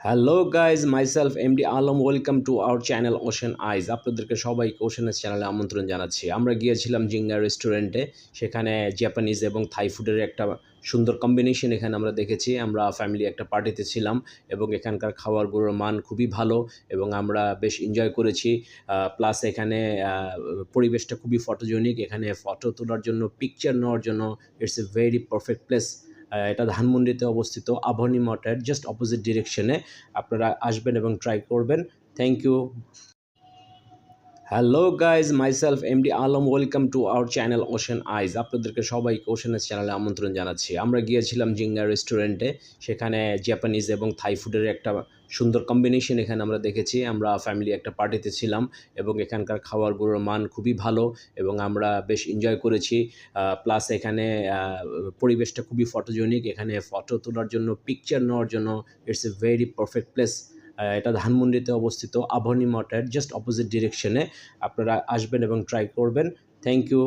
Hello guys myself MD Alam welcome to our channel ocean eyes. আপনাদেরকে সবাইকে ওশেনের চ্যানেলে আমন্ত্রণ জানাচ্ছি। আমরা গিয়েছিলাম জিঙ্গা রেস্টুরেন্টে, সেখানে জাপানিজ এবং থাই ফুডের একটা সুন্দর কম্বিনেশন এখানে আমরা দেখেছি। আমরা ফ্যামিলি একটা পার্টিতে ছিলাম এবং এখানকার খাবারগুলোর মান খুবই ভালো এবং আমরা বেশ এনজয় করেছি। প্লাস এখানে পরিবেশটা খুবই ফটোজেনিক। এখানে ফটো তোলার জন্য, পিকচার নেওয়ার জন্য it's a very perfect place. এটা ধানমন্ডিতে অবস্থিত, আবাহনী মঠের জাস্ট অপোজিট ডিরেকশনে। আপনারা আসবেন এবং ট্রাই করবেন। Thank you. Hello guys myself MD Alam welcome to our channel ocean eyes. আপনাদেরকে সবাইকে ওশেনের চ্যানেলে আমন্ত্রণ জানাচ্ছি। আমরা গিয়েছিলাম জিঙ্গা রেস্টুরেন্টে, সেখানে জাপানিজ এবং থাই ফুডের একটা সুন্দর কম্বিনেশন এখানে আমরা দেখেছি। আমরা ফ্যামিলি একটা পার্টিতে ছিলাম এবং এখানকার খাবারগুলোর মান খুবই ভালো এবং আমরা বেশ এনজয় করেছি। প্লাস এখানে পরিবেশটা খুবই ফটোজেনিক। এখানে ফটো তোলার জন্য, পিকচার নেওয়ার জন্য it's a very perfect place. এটা ধানমন্ডিতে অবস্থিত, আবাহনী মঠের জাস্ট অপোজিট ডিরেকশনে। আপনারা আসবেন এবং ট্রাই করবেন। Thank you.